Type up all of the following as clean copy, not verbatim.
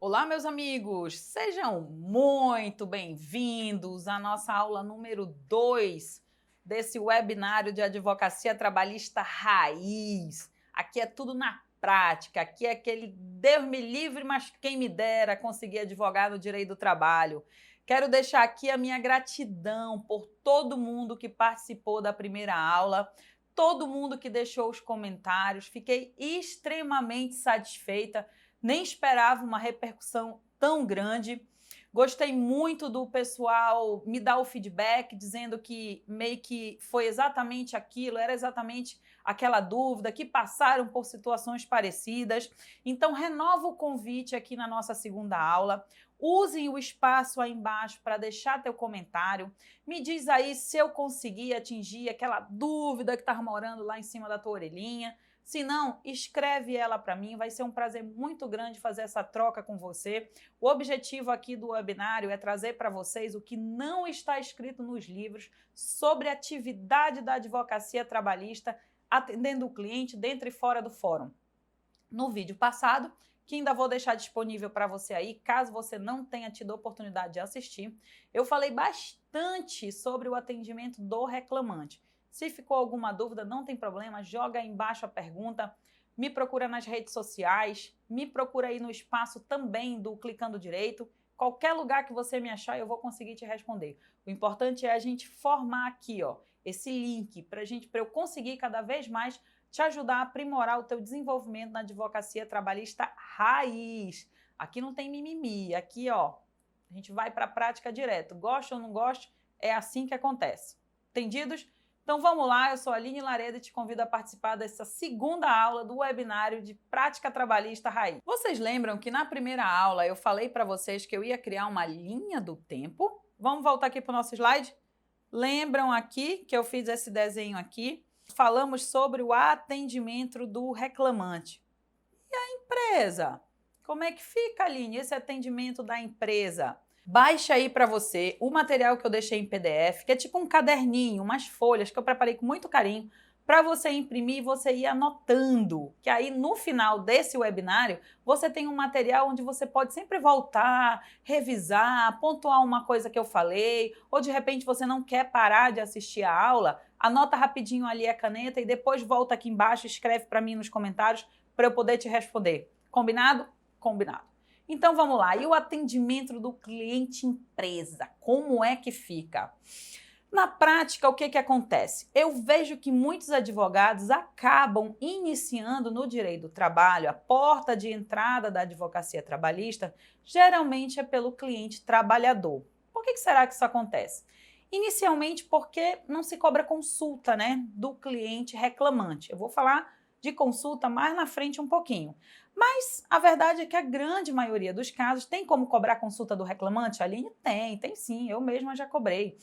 Olá, meus amigos! Sejam muito bem-vindos à nossa aula número 2 desse webinário de advocacia trabalhista raiz. Aqui é tudo na prática, aqui é aquele Deus me livre, mas quem me dera conseguir advogar no direito do trabalho. Quero deixar aqui a minha gratidão por todo mundo que participou da primeira aula, todo mundo que deixou os comentários. Fiquei extremamente satisfeita. Nem esperava uma repercussão tão grande. Gostei muito do pessoal me dar o feedback, dizendo que meio que foi exatamente aquilo, era exatamente aquela dúvida, que passaram por situações parecidas. Então, renovo o convite aqui na nossa segunda aula. Usem o espaço aí embaixo para deixar teu comentário. Me diz aí se eu consegui atingir aquela dúvida que estava morando lá em cima da tua orelhinha. Se não, escreve ela para mim, vai ser um prazer muito grande fazer essa troca com você. O objetivo aqui do webinário é trazer para vocês o que não está escrito nos livros sobre a atividade da advocacia trabalhista atendendo o cliente dentro e fora do fórum. No vídeo passado, que ainda vou deixar disponível para você aí, caso você não tenha tido a oportunidade de assistir, eu falei bastante sobre o atendimento do reclamante. Se ficou alguma dúvida, não tem problema, joga aí embaixo a pergunta, me procura nas redes sociais, me procura aí no espaço também do Clicando Direito, qualquer lugar que você me achar eu vou conseguir te responder. O importante é a gente formar aqui, ó, esse link para eu conseguir cada vez mais te ajudar a aprimorar o teu desenvolvimento na advocacia trabalhista raiz. Aqui não tem mimimi, aqui ó, a gente vai para a prática direto. Gosta ou não gosta, é assim que acontece. Entendidos? Então vamos lá, eu sou a Aline Laredo e te convido a participar dessa segunda aula do webinário de Prática Trabalhista Raiz. Vocês lembram que na primeira aula eu falei para vocês que eu ia criar uma linha do tempo? Vamos voltar aqui para o nosso slide? Lembram aqui que eu fiz esse desenho aqui? Falamos sobre o atendimento do reclamante. E a empresa? Como é que fica, Aline, esse atendimento da empresa? Baixa aí para você o material que eu deixei em PDF, que é tipo um caderninho, umas folhas que eu preparei com muito carinho, para você imprimir e você ir anotando. Que aí no final desse webinário, você tem um material onde você pode sempre voltar, revisar, pontuar uma coisa que eu falei, ou de repente você não quer parar de assistir a aula, anota rapidinho ali a caneta e depois volta aqui embaixo e escreve para mim nos comentários para eu poder te responder. Combinado? Combinado. Então vamos lá, e o atendimento do cliente empresa, como é que fica? Na prática, o que acontece? Eu vejo que muitos advogados acabam iniciando no direito do trabalho, a porta de entrada da advocacia trabalhista, geralmente é pelo cliente trabalhador. Por que será que isso acontece? Inicialmente porque não se cobra consulta, né, do cliente reclamante. Eu vou falar de consulta mais na frente um pouquinho. Mas a verdade é que a grande maioria dos casos tem como cobrar consulta do reclamante? Aline, tem sim, eu mesma já cobrei.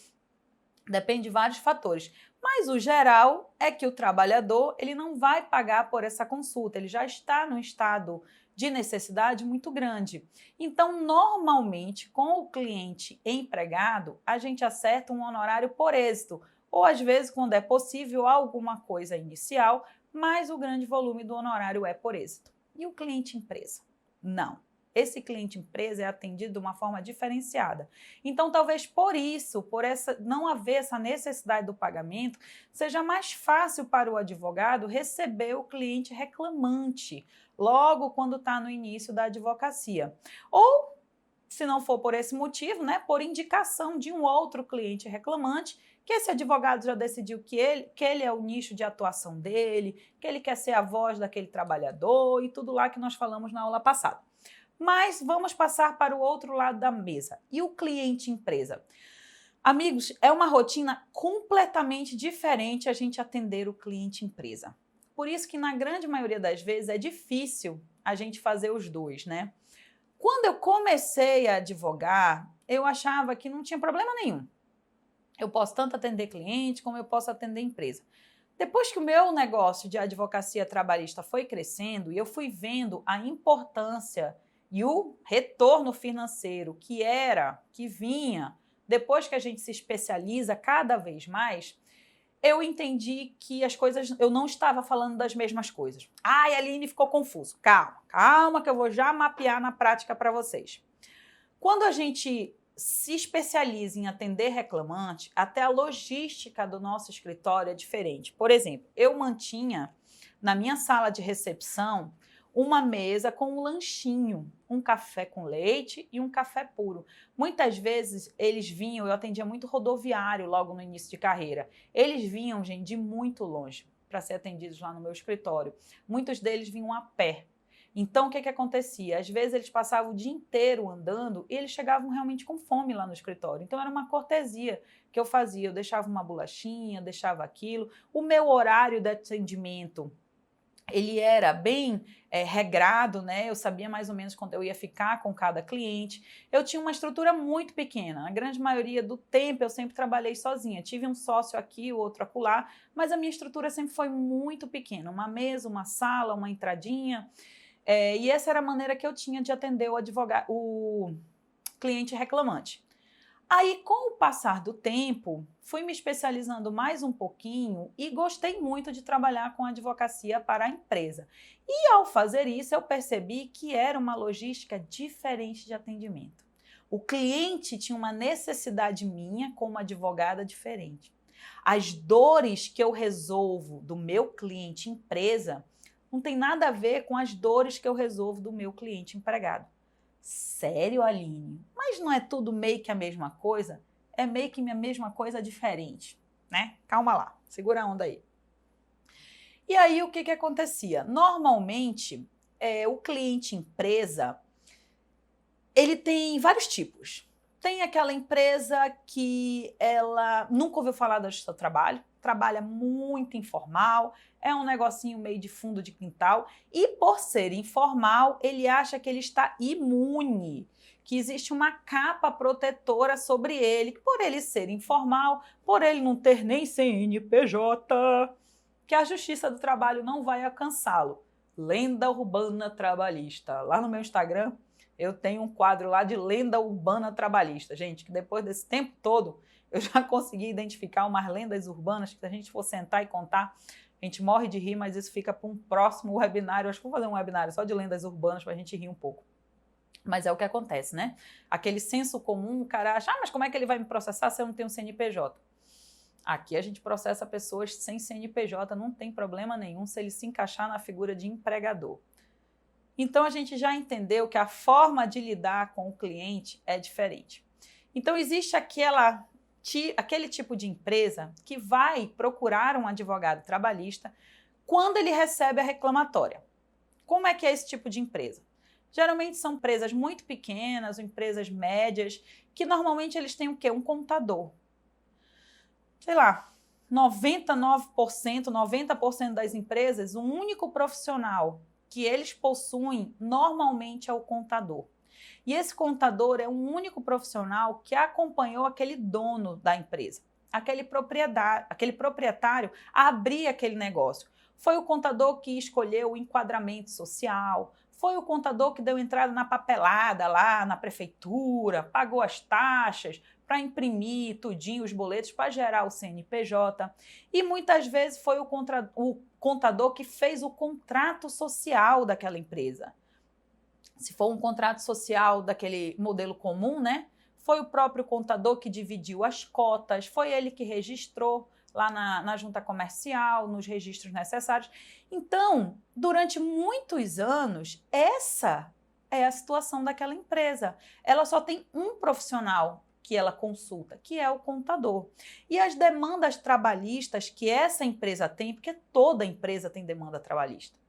Depende de vários fatores. Mas o geral é que o trabalhador ele não vai pagar por essa consulta, ele já está num estado de necessidade muito grande. Então, normalmente, com o cliente empregado, a gente acerta um honorário por êxito, ou às vezes, quando é possível, alguma coisa inicial, mas o grande volume do honorário é por êxito. E o cliente empresa? Não. Esse cliente empresa é atendido de uma forma diferenciada. Então, talvez por isso, por não haver essa necessidade do pagamento, seja mais fácil para o advogado receber o cliente reclamante, logo quando está no início da advocacia. Ou, se não for por esse motivo, né, por indicação de um outro cliente reclamante, que esse advogado já decidiu que ele é o nicho de atuação dele, que ele quer ser a voz daquele trabalhador e tudo lá que nós falamos na aula passada. Mas vamos passar para o outro lado da mesa. E o cliente empresa? Amigos, é uma rotina completamente diferente a gente atender o cliente empresa. Por isso que na grande maioria das vezes é difícil a gente fazer os dois, né? Quando eu comecei a advogar, eu achava que não tinha problema nenhum. Eu posso tanto atender cliente como eu posso atender empresa. Depois que o meu negócio de advocacia trabalhista foi crescendo e eu fui vendo a importância e o retorno financeiro que vinha depois que a gente se especializa cada vez mais, eu entendi que as coisas, eu não estava falando das mesmas coisas. Ai, Aline, ficou confuso. Calma, calma que eu vou já mapear na prática para vocês. Quando a gente se especializa em atender reclamante, até a logística do nosso escritório é diferente. Por exemplo, eu mantinha na minha sala de recepção uma mesa com um lanchinho, um café com leite e um café puro. Muitas vezes eles vinham, eu atendia muito rodoviário logo no início de carreira. Eles vinham, gente, de muito longe para ser atendidos lá no meu escritório. Muitos deles vinham a pé. Então, o que acontecia? Às vezes eles passavam o dia inteiro andando e eles chegavam realmente com fome lá no escritório. Então, era uma cortesia que eu fazia. Eu deixava uma bolachinha, deixava aquilo. O meu horário de atendimento, ele era bem regrado, né? Eu sabia mais ou menos quando eu ia ficar com cada cliente. Eu tinha uma estrutura muito pequena. A grande maioria do tempo eu sempre trabalhei sozinha. Tive um sócio aqui, o outro acolá, mas a minha estrutura sempre foi muito pequena. Uma mesa, uma sala, uma entradinha. E essa era a maneira que eu tinha de atender o cliente reclamante. Aí, com o passar do tempo, fui me especializando mais um pouquinho e gostei muito de trabalhar com advocacia para a empresa. E ao fazer isso, eu percebi que era uma logística diferente de atendimento. O cliente tinha uma necessidade minha como advogada diferente. As dores que eu resolvo do meu cliente empresa não tem nada a ver com as dores que eu resolvo do meu cliente empregado. Sério, Aline? Mas não é tudo meio que a mesma coisa? É meio que a mesma coisa diferente, né? Calma lá, segura a onda aí. E aí, o que acontecia? Normalmente, o cliente empresa, ele tem vários tipos. Tem aquela empresa que ela nunca ouviu falar do seu trabalho, trabalha muito informal, é um negocinho meio de fundo de quintal e, por ser informal, ele acha que ele está imune, que existe uma capa protetora sobre ele, por ele ser informal, por ele não ter nem CNPJ, que a Justiça do Trabalho não vai alcançá-lo. Lenda urbana trabalhista. Lá no meu Instagram, eu tenho um quadro lá de lenda urbana trabalhista. Gente, que depois desse tempo todo, eu já consegui identificar umas lendas urbanas que se a gente for sentar e contar, a gente morre de rir, mas isso fica para um próximo webinário. Eu acho que vou fazer um webinário só de lendas urbanas para a gente rir um pouco. Mas é o que acontece, né? Aquele senso comum, o cara acha, mas como é que ele vai me processar se eu não tenho CNPJ? Aqui a gente processa pessoas sem CNPJ, não tem problema nenhum se ele se encaixar na figura de empregador. Então, a gente já entendeu que a forma de lidar com o cliente é diferente. Então, existe aquele tipo de empresa que vai procurar um advogado trabalhista quando ele recebe a reclamatória. Como é que é esse tipo de empresa? Geralmente são empresas muito pequenas, ou empresas médias, que normalmente eles têm o quê? Um contador. Sei lá, 99%, 90% das empresas, o único profissional que eles possuem normalmente é o contador. E esse contador é um único profissional que acompanhou aquele dono da empresa, aquele proprietário a abrir aquele negócio. Foi o contador que escolheu o enquadramento social, foi o contador que deu entrada na papelada lá na prefeitura, pagou as taxas para imprimir tudinho os boletos para gerar o CNPJ. E muitas vezes foi o contador que fez o contrato social daquela empresa. Se for um contrato social daquele modelo comum, né? Foi o próprio contador que dividiu as cotas, foi ele que registrou lá na junta comercial, nos registros necessários. Então, durante muitos anos, essa é a situação daquela empresa. Ela só tem um profissional que ela consulta, que é o contador. E as demandas trabalhistas que essa empresa tem, porque toda empresa tem demanda trabalhista.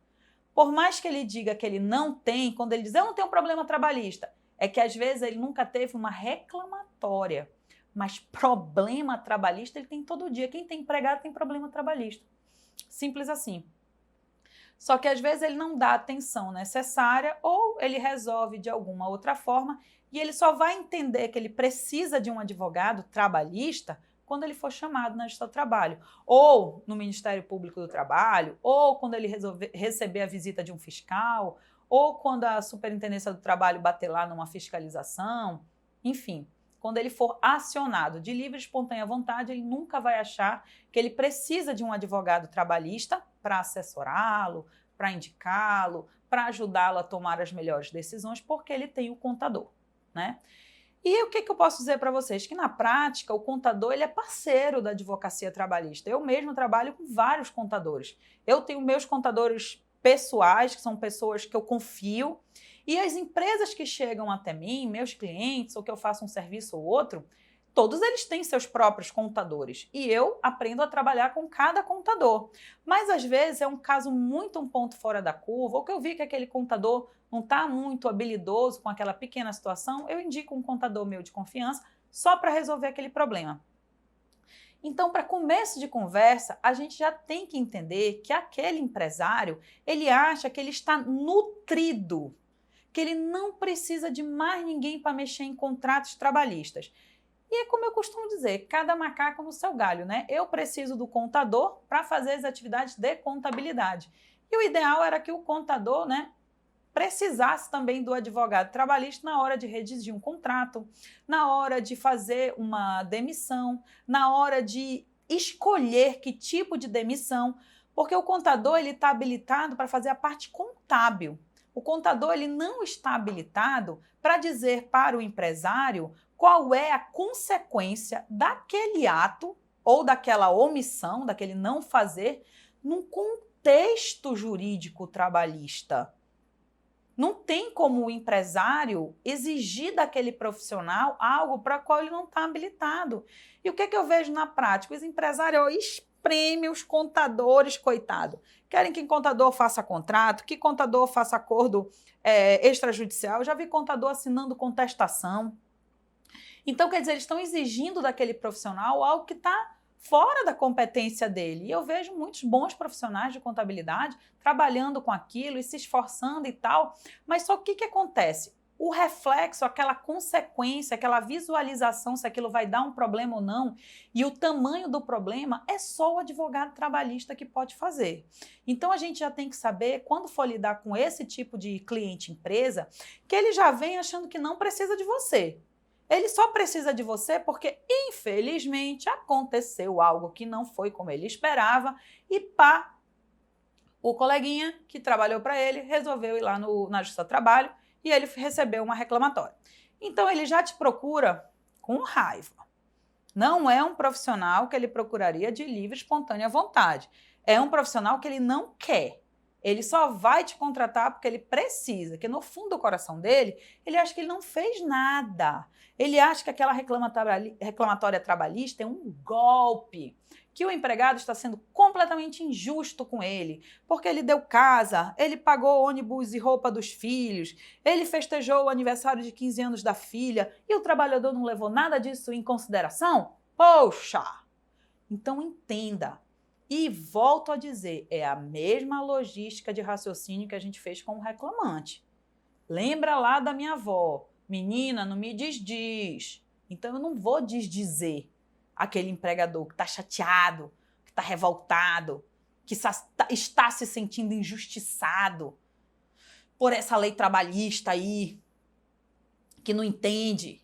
Por mais que ele diga que ele não tem, quando ele diz, eu não tenho problema trabalhista, é que às vezes ele nunca teve uma reclamatória. Mas problema trabalhista ele tem todo dia. Quem tem empregado tem problema trabalhista. Simples assim. Só que às vezes ele não dá a atenção necessária ou ele resolve de alguma outra forma e ele só vai entender que ele precisa de um advogado trabalhista quando ele for chamado na Justiça do Trabalho, ou no Ministério Público do Trabalho, ou quando ele receber a visita de um fiscal, ou quando a Superintendência do Trabalho bater lá numa fiscalização, enfim, quando ele for acionado de livre e espontânea vontade, ele nunca vai achar que ele precisa de um advogado trabalhista para assessorá-lo, para indicá-lo, para ajudá-lo a tomar as melhores decisões, porque ele tem o contador, né? E o que eu posso dizer para vocês? Que na prática o contador ele é parceiro da advocacia trabalhista. Eu mesmo trabalho com vários contadores. Eu tenho meus contadores pessoais, que são pessoas que eu confio, e as empresas que chegam até mim, meus clientes, ou que eu faço um serviço ou outro, todos eles têm seus próprios contadores e eu aprendo a trabalhar com cada contador. Mas às vezes é um caso muito um ponto fora da curva, ou que eu vi que aquele contador não está muito habilidoso com aquela pequena situação, eu indico um contador meu de confiança só para resolver aquele problema. Então, para começo de conversa, a gente já tem que entender que aquele empresário, ele acha que ele está nutrido, que ele não precisa de mais ninguém para mexer em contratos trabalhistas. E é como eu costumo dizer, cada macaco no seu galho, né? Eu preciso do contador para fazer as atividades de contabilidade. E o ideal era que o contador, né, precisasse também do advogado trabalhista na hora de redigir um contrato, na hora de fazer uma demissão, na hora de escolher que tipo de demissão, porque o contador ele está habilitado para fazer a parte contábil. O contador ele não está habilitado para dizer para o empresário qual é a consequência daquele ato ou daquela omissão, daquele não fazer, num contexto jurídico trabalhista. Não tem como o empresário exigir daquele profissional algo para o qual ele não está habilitado. E o que eu vejo na prática? Os empresários espremem os contadores, coitado. Querem que contador faça contrato, que contador faça acordo extrajudicial. Eu já vi contador assinando contestação. Então, quer dizer, eles estão exigindo daquele profissional algo que está fora da competência dele. E eu vejo muitos bons profissionais de contabilidade trabalhando com aquilo e se esforçando e tal. Mas só que acontece? O reflexo, aquela consequência, aquela visualização se aquilo vai dar um problema ou não, e o tamanho do problema é só o advogado trabalhista que pode fazer. Então a gente já tem que saber, quando for lidar com esse tipo de cliente-empresa, que ele já vem achando que não precisa de você. Ele só precisa de você porque, infelizmente, aconteceu algo que não foi como ele esperava e pá, o coleguinha que trabalhou para ele resolveu ir lá na Justiça do Trabalho e ele recebeu uma reclamatória. Então, ele já te procura com raiva. Não é um profissional que ele procuraria de livre e espontânea vontade. É um profissional que ele não quer. Ele só vai te contratar porque ele precisa, que no fundo do coração dele, ele acha que ele não fez nada. Ele acha que aquela reclamatória trabalhista é um golpe, que o empregado está sendo completamente injusto com ele, porque ele deu casa, ele pagou ônibus e roupa dos filhos, ele festejou o aniversário de 15 anos da filha e o trabalhador não levou nada disso em consideração? Poxa! Então entenda. E volto a dizer, é a mesma logística de raciocínio que a gente fez com o reclamante. Lembra lá da minha avó, menina, não me diz. Então eu não vou desdizer aquele empregador que está chateado, que está revoltado, que está se sentindo injustiçado por essa lei trabalhista aí, que não entende,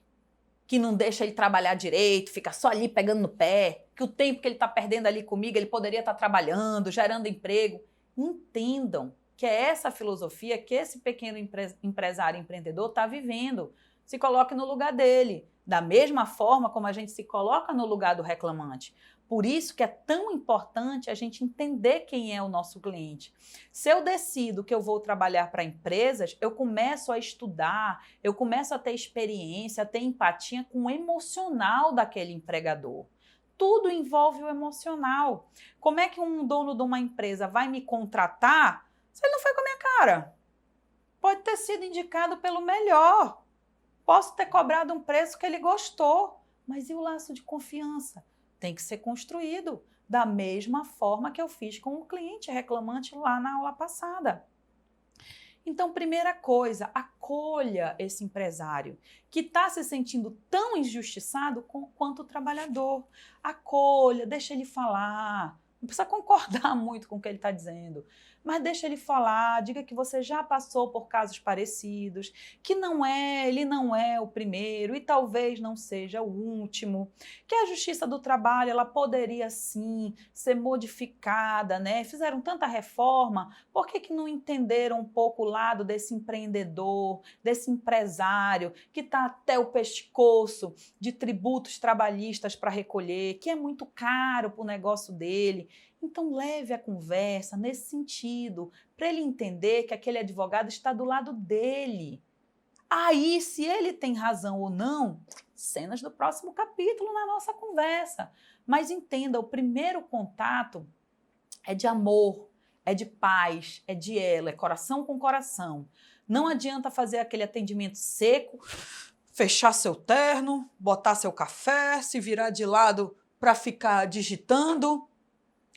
que não deixa ele trabalhar direito, fica só ali pegando no pé, que o tempo que ele está perdendo ali comigo, ele poderia estar trabalhando, gerando emprego. Entendam que é essa filosofia que esse pequeno empresário empreendedor está vivendo. Se coloque no lugar dele, da mesma forma como a gente se coloca no lugar do reclamante. Por isso que é tão importante a gente entender quem é o nosso cliente. Se eu decido que eu vou trabalhar para empresas, eu começo a estudar, eu começo a ter experiência, a ter empatia com o emocional daquele empregador. Tudo envolve o emocional. Como é que um dono de uma empresa vai me contratar se ele não foi com a minha cara? Pode ter sido indicado pelo melhor. Posso ter cobrado um preço que ele gostou, mas e o laço de confiança? Tem que ser construído da mesma forma que eu fiz com o cliente reclamante lá na aula passada. Então, primeira coisa, acolha esse empresário que está se sentindo tão injustiçado quanto o trabalhador. Acolha, deixa ele falar. Não precisa concordar muito com o que ele está dizendo, mas deixa ele falar, diga que você já passou por casos parecidos, que ele não é o primeiro e talvez não seja o último, que a Justiça do Trabalho ela poderia sim ser modificada, né? Fizeram tanta reforma, por que não entenderam um pouco o lado desse empreendedor, desse empresário que está até o pescoço de tributos trabalhistas para recolher, que é muito caro para o negócio dele? Então leve a conversa nesse sentido, para ele entender que aquele advogado está do lado dele. Aí, se ele tem razão ou não, cenas do próximo capítulo na nossa conversa. Mas entenda, o primeiro contato é de amor, é de paz, é de elo, é coração com coração. Não adianta fazer aquele atendimento seco, fechar seu terno, botar seu café, se virar de lado para ficar digitando.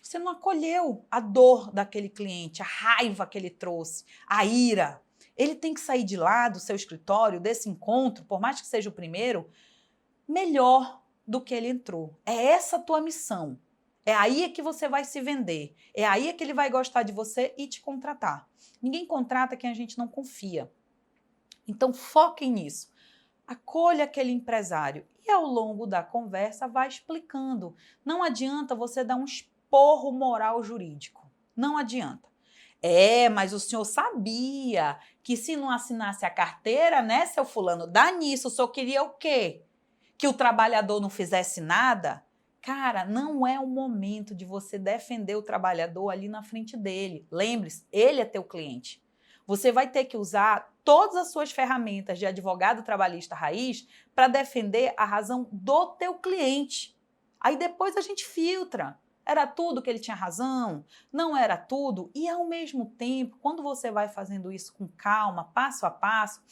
Você não acolheu a dor daquele cliente, a raiva que ele trouxe, a ira. Ele tem que sair de lá do seu escritório, desse encontro, por mais que seja o primeiro, melhor do que ele entrou. É essa a tua missão. É aí que você vai se vender. É aí que ele vai gostar de você e te contratar. Ninguém contrata quem a gente não confia. Então foquem nisso. Acolha aquele empresário e ao longo da conversa vai explicando. Não adianta você dar um esporro moral jurídico. Não adianta. Mas o senhor sabia que se não assinasse a carteira, né, seu fulano, dá nisso, o senhor queria o quê? Que o trabalhador não fizesse nada? Cara, não é o momento de você defender o trabalhador ali na frente dele. Lembre-se, ele é teu cliente. Você vai ter que usar todas as suas ferramentas de advogado trabalhista raiz para defender a razão do teu cliente. Aí depois a gente filtra. Era tudo que ele tinha razão? Não era tudo? E ao mesmo tempo, quando você vai fazendo isso com calma, passo a passo,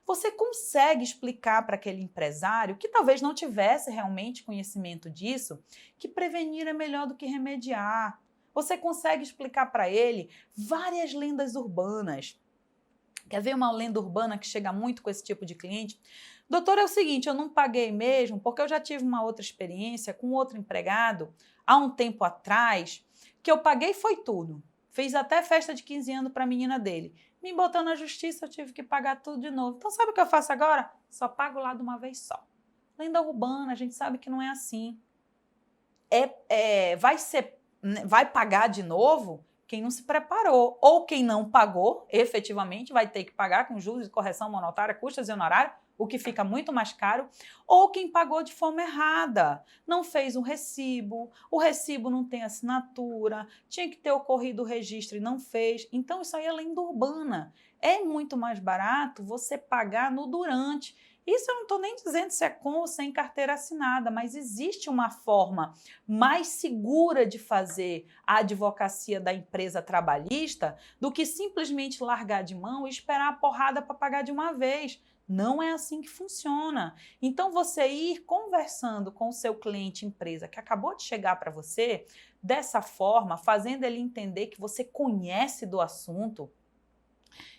você consegue explicar para aquele empresário que talvez não tivesse realmente conhecimento disso, que prevenir é melhor do que remediar. Você consegue explicar para ele várias lendas urbanas. Quer ver uma lenda urbana que chega muito com esse tipo de cliente? Doutor, é o seguinte, eu não paguei mesmo porque eu já tive uma outra experiência com outro empregado há um tempo atrás, que eu paguei foi tudo. Fiz até festa de 15 anos para a menina dele. Me botou na justiça, eu tive que pagar tudo de novo. Então sabe o que eu faço agora? Só pago lá de uma vez só. Lenda urbana, a gente sabe que não é assim. Vai pagar de novo quem não se preparou, ou quem não pagou, efetivamente, vai ter que pagar com juros de correção monetária, custas e honorários, o que fica muito mais caro, ou quem pagou de forma errada, não fez um recibo, o recibo não tem assinatura, tinha que ter ocorrido o registro e não fez. Então, isso aí é lenda urbana. É muito mais barato você pagar no durante. Isso eu não estou nem dizendo se é com ou sem carteira assinada, mas existe uma forma mais segura de fazer a advocacia da empresa trabalhista do que simplesmente largar de mão e esperar a porrada para pagar de uma vez. Não é assim que funciona. Então, você ir conversando com o seu cliente empresa que acabou de chegar para você, dessa forma, fazendo ele entender que você conhece do assunto,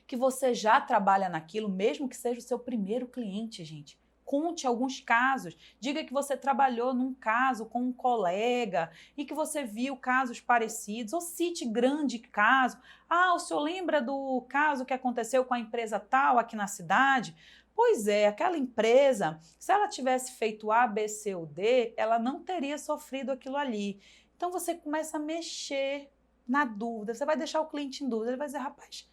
que você já trabalha naquilo, mesmo que seja o seu primeiro cliente, gente. Conte alguns casos, diga que você trabalhou num caso com um colega e que você viu casos parecidos, ou cite grande caso. Ah, o senhor lembra do caso que aconteceu com a empresa tal aqui na cidade? Pois é, aquela empresa, se ela tivesse feito A, B, C ou D, ela não teria sofrido aquilo ali. Então você começa a mexer na dúvida, você vai deixar o cliente em dúvida, ele vai dizer, rapaz,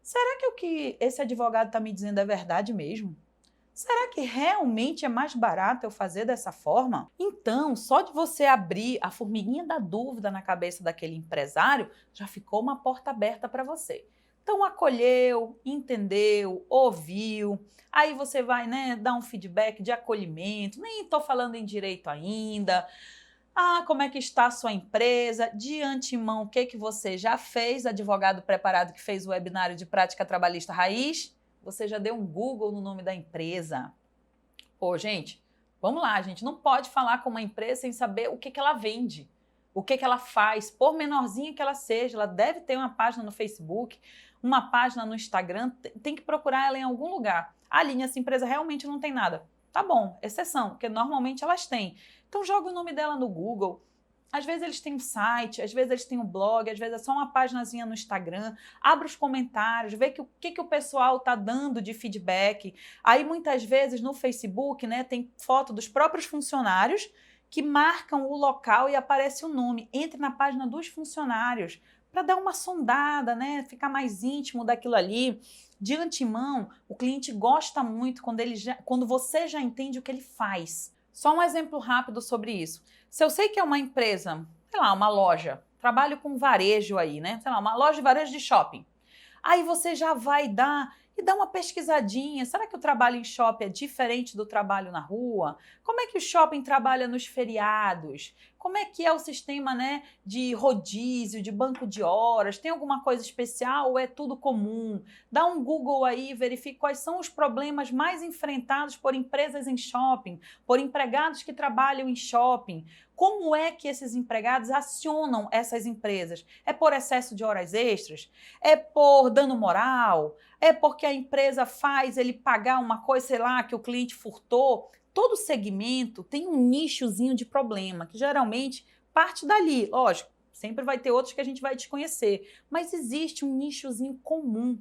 será que o que esse advogado está me dizendo é verdade mesmo? Será que realmente é mais barato eu fazer dessa forma? Então, só de você abrir a formiguinha da dúvida na cabeça daquele empresário, já ficou uma porta aberta para você. Então, acolheu, entendeu, ouviu, aí você vai, né, dar um feedback de acolhimento, nem estou falando em direito ainda. Ah, como é que está a sua empresa? De antemão, o que você já fez? Advogado preparado que fez o webinário de prática trabalhista raiz? Você já deu um Google no nome da empresa? Pô, gente, vamos lá, a gente não pode falar com uma empresa sem saber o que ela vende, o que ela faz, por menorzinha que ela seja. Ela deve ter uma página no Facebook, uma página no Instagram, tem que procurar ela em algum lugar. Aline, essa empresa realmente não tem nada. Tá bom, exceção, porque normalmente elas têm. Então joga o nome dela no Google. Às vezes eles têm um site, às vezes eles têm um blog, às vezes é só uma paginazinha no Instagram. Abre os comentários, vê o que o pessoal está dando de feedback. Aí muitas vezes no Facebook, né, tem foto dos próprios funcionários que marcam o local e aparece o nome. Entre na página dos funcionários para dar uma sondada, né, ficar mais íntimo daquilo ali. De antemão, o cliente gosta muito quando você já entende o que ele faz. Só um exemplo rápido sobre isso. Se eu sei que é uma empresa, sei lá, uma loja, trabalho com varejo aí, né? Sei lá, uma loja de varejo de shopping. Aí você já vai dar uma pesquisadinha. Será que o trabalho em shopping é diferente do trabalho na rua? Como é que o shopping trabalha nos feriados? Como é que é o sistema, né, de rodízio, de banco de horas? Tem alguma coisa especial ou é tudo comum? Dá um Google aí, verifique quais são os problemas mais enfrentados por empresas em shopping, por empregados que trabalham em shopping. Como é que esses empregados acionam essas empresas? É por excesso de horas extras? É por dano moral? É porque a empresa faz ele pagar uma coisa, sei lá, que o cliente furtou? Todo segmento tem um nichozinho de problema, que geralmente parte dali. Lógico, sempre vai ter outros que a gente vai desconhecer, mas existe um nichozinho comum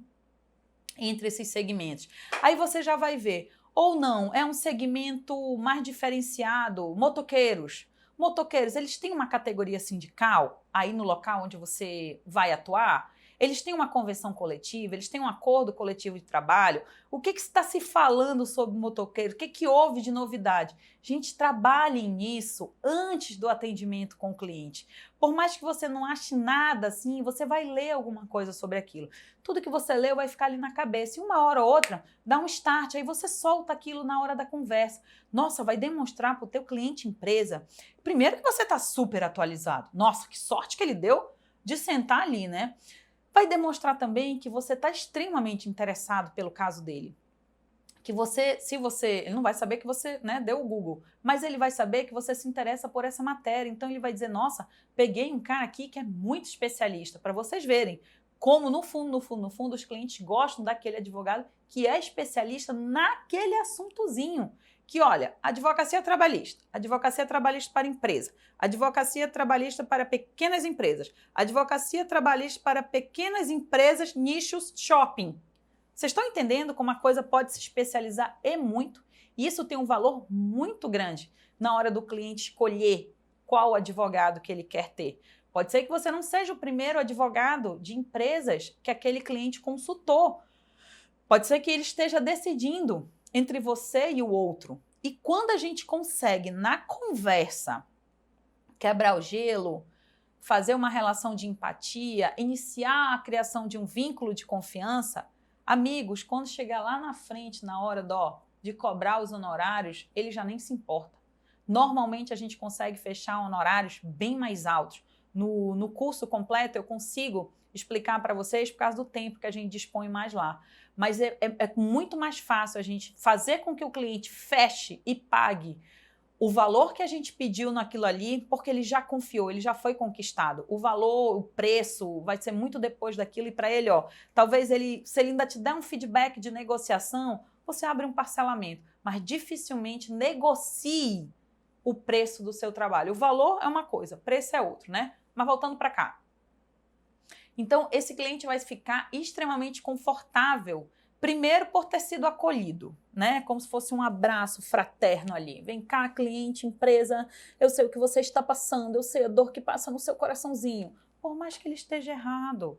entre esses segmentos. Aí você já vai ver, ou não, é um segmento mais diferenciado, motoqueiros. Motoqueiros, eles têm uma categoria sindical aí no local onde você vai atuar? Eles têm uma convenção coletiva? Eles têm um acordo coletivo de trabalho? O que está se falando sobre motoqueiro? O que houve de novidade? Gente, trabalhem nisso antes do atendimento com o cliente. Por mais que você não ache nada assim, você vai ler alguma coisa sobre aquilo. Tudo que você leu vai ficar ali na cabeça. E uma hora ou outra, dá um start, aí você solta aquilo na hora da conversa. Nossa, vai demonstrar para o teu cliente empresa. Primeiro que você está super atualizado. Nossa, que sorte que ele deu de sentar ali, né? Vai demonstrar também que você está extremamente interessado pelo caso dele. Que ele não vai saber que você, né, deu o Google, mas ele vai saber que você se interessa por essa matéria. Então ele vai dizer, nossa, peguei um cara aqui que é muito especialista, para vocês verem como no fundo, os clientes gostam daquele advogado que é especialista naquele assuntozinho. Que olha, advocacia trabalhista para empresa, advocacia trabalhista para pequenas empresas, advocacia trabalhista para pequenas empresas, nichos, shopping. Vocês estão entendendo como a coisa pode se especializar e muito? E isso tem um valor muito grande na hora do cliente escolher qual advogado que ele quer ter. Pode ser que você não seja o primeiro advogado de empresas que aquele cliente consultou. Pode ser que ele esteja decidindo entre você e o outro. E quando a gente consegue, na conversa, quebrar o gelo, fazer uma relação de empatia, iniciar a criação de um vínculo de confiança, amigos, quando chegar lá na frente, na hora de cobrar os honorários, ele já nem se importa. Normalmente a gente consegue fechar honorários bem mais altos. No curso completo eu consigo explicar para vocês por causa do tempo que a gente dispõe mais lá. Mas é muito mais fácil a gente fazer com que o cliente feche e pague o valor que a gente pediu naquilo ali, porque ele já confiou, ele já foi conquistado. O valor, o preço vai ser muito depois daquilo e para ele, talvez se ele ainda te der um feedback de negociação, você abre um parcelamento, mas dificilmente negocie o preço do seu trabalho. O valor é uma coisa, preço é outro, né? Mas voltando para cá. Então, esse cliente vai ficar extremamente confortável, primeiro por ter sido acolhido, né? Como se fosse um abraço fraterno ali. Vem cá, cliente, empresa, eu sei o que você está passando, eu sei a dor que passa no seu coraçãozinho. Por mais que ele esteja errado.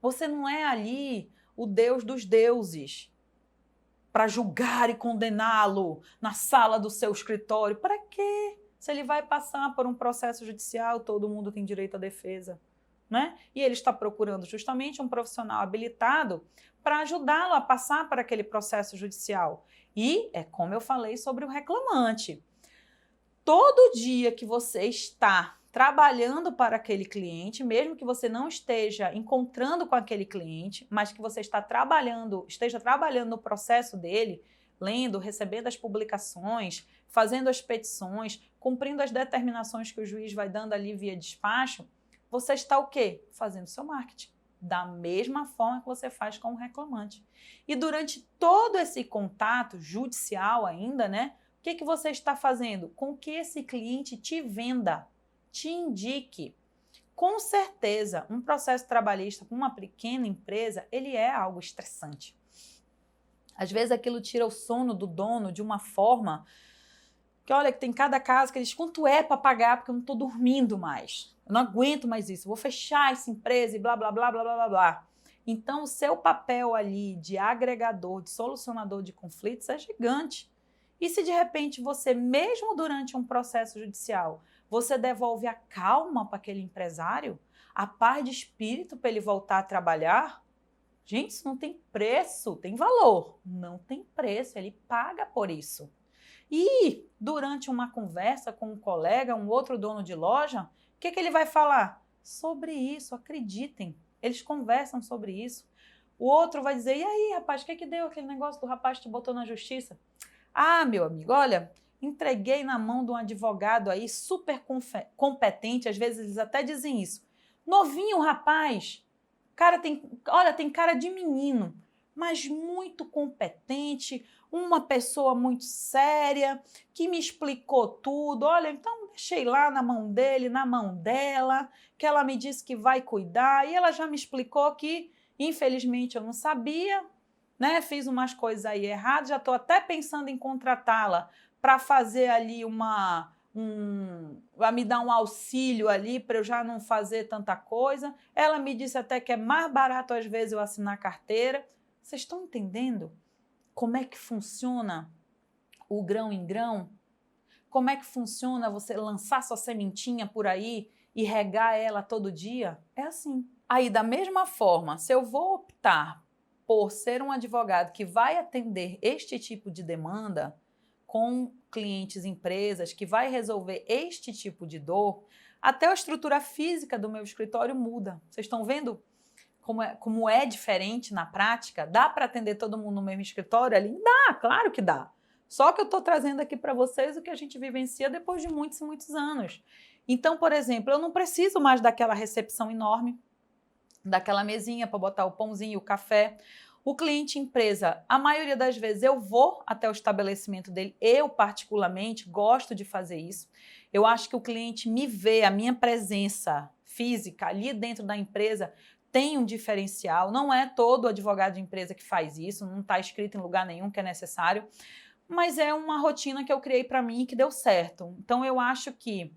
Você não é ali o Deus dos deuses para julgar e condená-lo na sala do seu escritório. Para quê? Se ele vai passar por um processo judicial, todo mundo tem direito à defesa. Né? E ele está procurando justamente um profissional habilitado para ajudá-lo a passar por aquele processo judicial. E é como eu falei sobre o reclamante. Todo dia que você está trabalhando para aquele cliente, mesmo que você não esteja encontrando com aquele cliente, mas que você esteja trabalhando no processo dele, lendo, recebendo as publicações, fazendo as petições, cumprindo as determinações que o juiz vai dando ali via despacho, você está o quê? Fazendo seu marketing. Da mesma forma que você faz com o reclamante. E durante todo esse contato judicial ainda, né? O que você está fazendo? Com que esse cliente te venda. te indique. Com certeza, um processo trabalhista com uma pequena empresa, ele é algo estressante. Às vezes aquilo tira o sono do dono de uma forma que, olha, que tem cada caso que ele diz, quanto é para pagar, porque eu não estou dormindo mais. Eu não aguento mais isso, vou fechar essa empresa e blá, blá, blá, blá, blá, blá, blá. Então, o seu papel ali de agregador, de solucionador de conflitos é gigante. E se de repente você, mesmo durante um processo judicial, você devolve a calma para aquele empresário, a paz de espírito para ele voltar a trabalhar, gente, isso não tem preço, tem valor. Não tem preço, ele paga por isso. E durante uma conversa com um colega, um outro dono de loja, o que ele vai falar? Sobre isso, acreditem. Eles conversam sobre isso. O outro vai dizer, e aí, rapaz, o que deu aquele negócio do rapaz que te botou na justiça? Ah, meu amigo, olha, entreguei na mão de um advogado aí super competente, às vezes eles até dizem isso. Novinho, rapaz, cara tem cara de menino, mas muito competente, uma pessoa muito séria, que me explicou tudo. Olha, então deixei lá na mão dele, na mão dela, que ela me disse que vai cuidar, e ela já me explicou que, infelizmente, eu não sabia, né? Fiz umas coisas aí erradas, já estou até pensando em contratá-la para fazer ali vai me dar um auxílio ali para eu já não fazer tanta coisa. Ela me disse até que é mais barato às vezes eu assinar carteira. Vocês estão entendendo como é que funciona o grão em grão? Como é que funciona você lançar sua sementinha por aí e regar ela todo dia? É assim. Aí, da mesma forma, se eu vou optar por ser um advogado que vai atender este tipo de demanda com clientes, empresas, que vai resolver este tipo de dor, até a estrutura física do meu escritório muda. Vocês estão vendo como é diferente na prática? Dá para atender todo mundo no mesmo escritório ali? Dá, claro que dá. Só que eu estou trazendo aqui para vocês o que a gente vivencia depois de muitos e muitos anos. Então, por exemplo, eu não preciso mais daquela recepção enorme, daquela mesinha para botar o pãozinho e o café. O cliente empresa, a maioria das vezes eu vou até o estabelecimento dele, eu particularmente gosto de fazer isso. Eu acho que o cliente me vê, a minha presença física ali dentro da empresa tem um diferencial. Não é todo advogado de empresa que faz isso, não está escrito em lugar nenhum que é necessário, mas é uma rotina que eu criei para mim e que deu certo. Então eu acho que,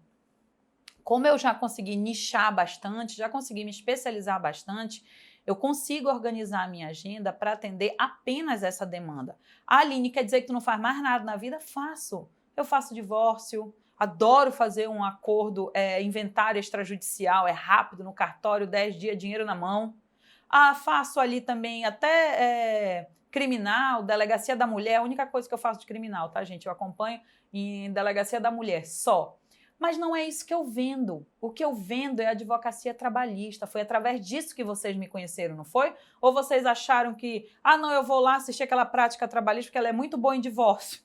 como eu já consegui nichar bastante, já consegui me especializar bastante, eu consigo organizar a minha agenda para atender apenas essa demanda. Ah, Aline, quer dizer que tu não faz mais nada na vida? Faço. Eu faço divórcio, adoro fazer um acordo, inventário extrajudicial, é rápido no cartório, 10 dias, dinheiro na mão. Ah, faço ali também até criminal, delegacia da mulher, a única coisa que eu faço de criminal, tá, gente? Eu acompanho em delegacia da mulher, só. Mas não é isso que eu vendo. O que eu vendo é a advocacia trabalhista. Foi através disso que vocês me conheceram, não foi? Ou vocês acharam que, não, eu vou lá assistir aquela prática trabalhista porque ela é muito boa em divórcio?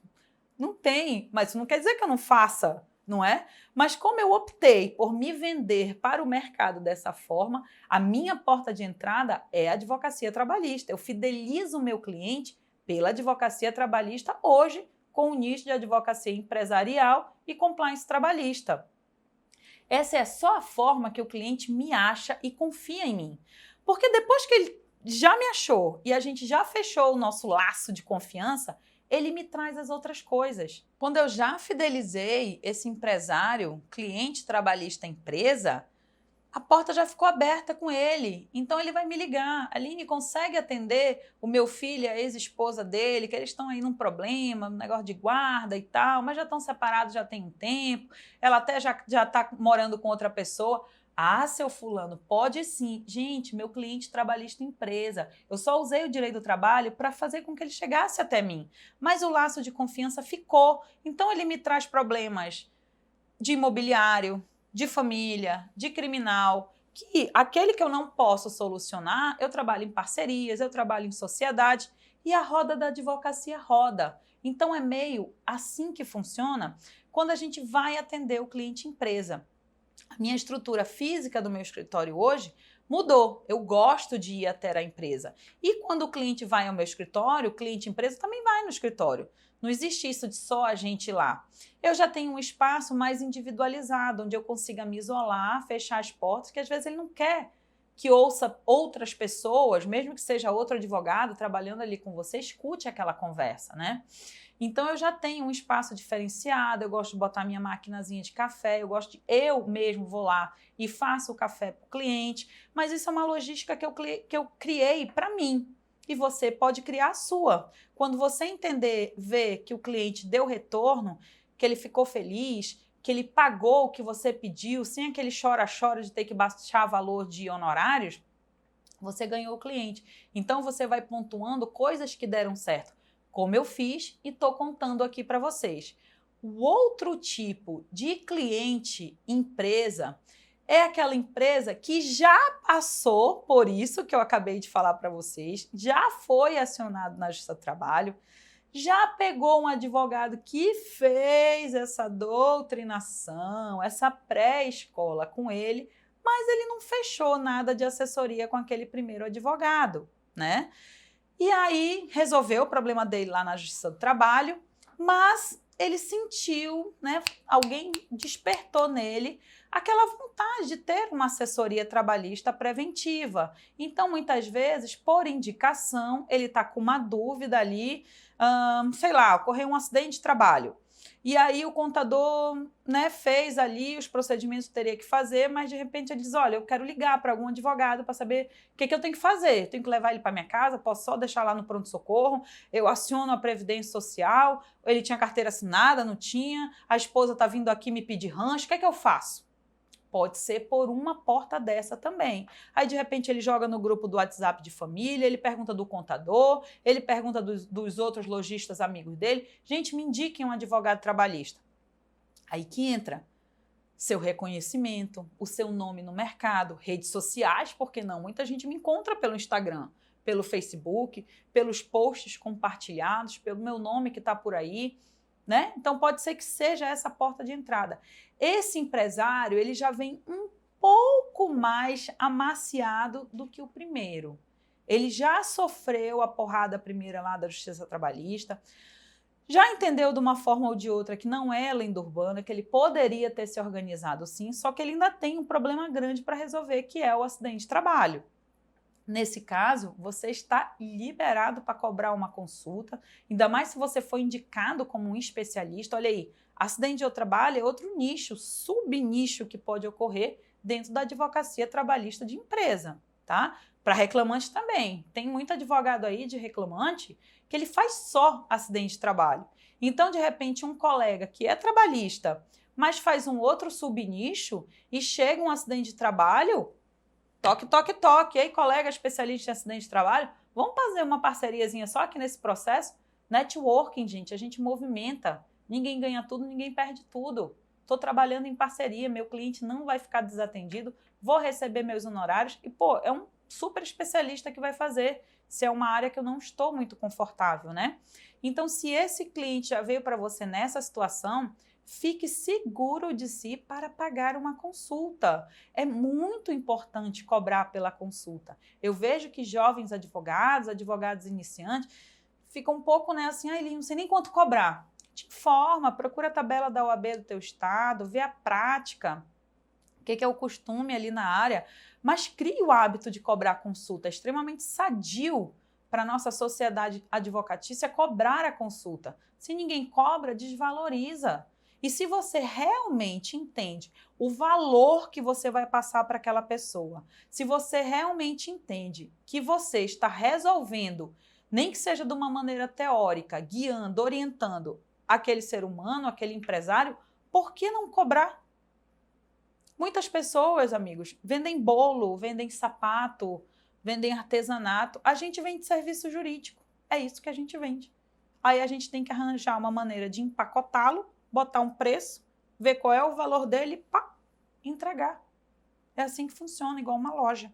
Não tem, mas isso não quer dizer que eu não faça, não é? Mas como eu optei por me vender para o mercado dessa forma, a minha porta de entrada é a advocacia trabalhista. Eu fidelizo o meu cliente pela advocacia trabalhista hoje, com o nicho de advocacia empresarial e compliance trabalhista. Essa é só a forma que o cliente me acha e confia em mim. Porque depois que ele já me achou e a gente já fechou o nosso laço de confiança, ele me traz as outras coisas. Quando eu já fidelizei esse empresário, cliente trabalhista empresa, a porta já ficou aberta com ele. Então ele vai me ligar. Aline, consegue atender o meu filho, a ex-esposa dele, que eles estão aí num problema, um negócio de guarda e tal, mas já estão separados já tem um tempo, ela até já está morando com outra pessoa. Ah, seu fulano, pode sim. Gente, meu cliente trabalhista empresa. Eu só usei o direito do trabalho para fazer com que ele chegasse até mim. Mas o laço de confiança ficou. Então ele me traz problemas de imobiliário, de família, de criminal, que aquele que eu não posso solucionar, eu trabalho em parcerias, eu trabalho em sociedade e a roda da advocacia roda. Então é meio assim que funciona quando a gente vai atender o cliente empresa. A minha estrutura física do meu escritório hoje mudou. Eu gosto de ir até a empresa. E quando o cliente vai ao meu escritório, o cliente empresa também vai no escritório. Não existe isso de só a gente ir lá. Eu já tenho um espaço mais individualizado, onde eu consiga me isolar, fechar as portas, que às vezes ele não quer que ouça outras pessoas, mesmo que seja outro advogado trabalhando ali com você, escute aquela conversa, né? Então eu já tenho um espaço diferenciado, eu gosto de botar minha maquinazinha de café, eu mesmo vou lá e faço o café para o cliente, mas isso é uma logística que eu criei para mim. E você pode criar a sua. Quando você entender, ver que o cliente deu retorno, que ele ficou feliz, que ele pagou o que você pediu, sem aquele chora-chora de ter que baixar valor de honorários, você ganhou o cliente. Então você vai pontuando coisas que deram certo, como eu fiz e estou contando aqui para vocês. O outro tipo de cliente empresa é aquela empresa que já passou por isso que eu acabei de falar para vocês, já foi acionado na Justiça do Trabalho, já pegou um advogado que fez essa doutrinação, essa pré-escola com ele, mas ele não fechou nada de assessoria com aquele primeiro advogado, né? E aí resolveu o problema dele lá na Justiça do Trabalho, mas ele sentiu, né? Alguém despertou nele aquela vontade de ter uma assessoria trabalhista preventiva. Então, muitas vezes, por indicação, ele está com uma dúvida ali, sei lá, ocorreu um acidente de trabalho. E aí o contador, né, fez ali os procedimentos que teria que fazer, mas de repente ele diz, olha, eu quero ligar para algum advogado para saber o que eu tenho que fazer. Tenho que levar ele para minha casa, posso só deixar lá no pronto-socorro, eu aciono a Previdência Social, ele tinha carteira assinada, não tinha, a esposa está vindo aqui me pedir rancho, o que é que eu faço? Pode ser por uma porta dessa também. Aí, de repente, ele joga no grupo do WhatsApp de família, ele pergunta do contador, ele pergunta dos outros lojistas amigos dele. Gente, me indiquem um advogado trabalhista. Aí que entra seu reconhecimento, o seu nome no mercado, redes sociais, porque não? Muita gente me encontra pelo Instagram, pelo Facebook, pelos posts compartilhados, pelo meu nome que está por aí, né? Então pode ser que seja essa porta de entrada. Esse empresário, ele já vem um pouco mais amaciado do que o primeiro. Ele já sofreu a porrada primeira lá da Justiça Trabalhista, já entendeu de uma forma ou de outra que não é lenda urbana, que ele poderia ter se organizado sim, só que ele ainda tem um problema grande para resolver, que é o acidente de trabalho. Nesse caso, você está liberado para cobrar uma consulta, ainda mais se você foi indicado como um especialista. Olha aí, acidente de trabalho é outro nicho, subnicho que pode ocorrer dentro da advocacia trabalhista de empresa, tá? Para reclamante também. Tem muito advogado aí de reclamante que ele faz só acidente de trabalho. Então, de repente, um colega que é trabalhista, mas faz um outro subnicho e chega um acidente de trabalho, toque, toque, toque. E aí, colega especialista em acidente de trabalho, vamos fazer uma parceriazinha só aqui nesse processo? Networking, gente, a gente movimenta. Ninguém ganha tudo, ninguém perde tudo. Estou trabalhando em parceria, meu cliente não vai ficar desatendido, vou receber meus honorários e, pô, é um super especialista que vai fazer, se é uma área que eu não estou muito confortável, né? Então, se esse cliente já veio para você nessa situação, fique seguro de si para pagar uma consulta. É muito importante cobrar pela consulta. Eu vejo que jovens advogados iniciantes, ficam um pouco, né, assim, não sei nem quanto cobrar. Te informa, procura a tabela da OAB do teu estado, vê a prática, o que é o costume ali na área, mas crie o hábito de cobrar consulta. É extremamente sadio para a nossa sociedade advocatícia cobrar a consulta. Se ninguém cobra, desvaloriza. E se você realmente entende o valor que você vai passar para aquela pessoa, se você realmente entende que você está resolvendo, nem que seja de uma maneira teórica, guiando, orientando aquele ser humano, aquele empresário, por que não cobrar? Muitas pessoas, amigos, vendem bolo, vendem sapato, vendem artesanato. A gente vende serviço jurídico. É isso que a gente vende. Aí a gente tem que arranjar uma maneira de empacotá-lo, botar um preço, ver qual é o valor dele e pá, entregar. É assim que funciona, igual uma loja.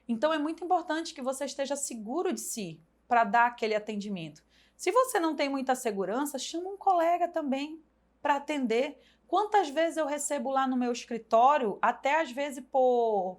Então é muito importante que você esteja seguro de si para dar aquele atendimento. Se você não tem muita segurança, chama um colega também para atender. Quantas vezes eu recebo lá no meu escritório, até às vezes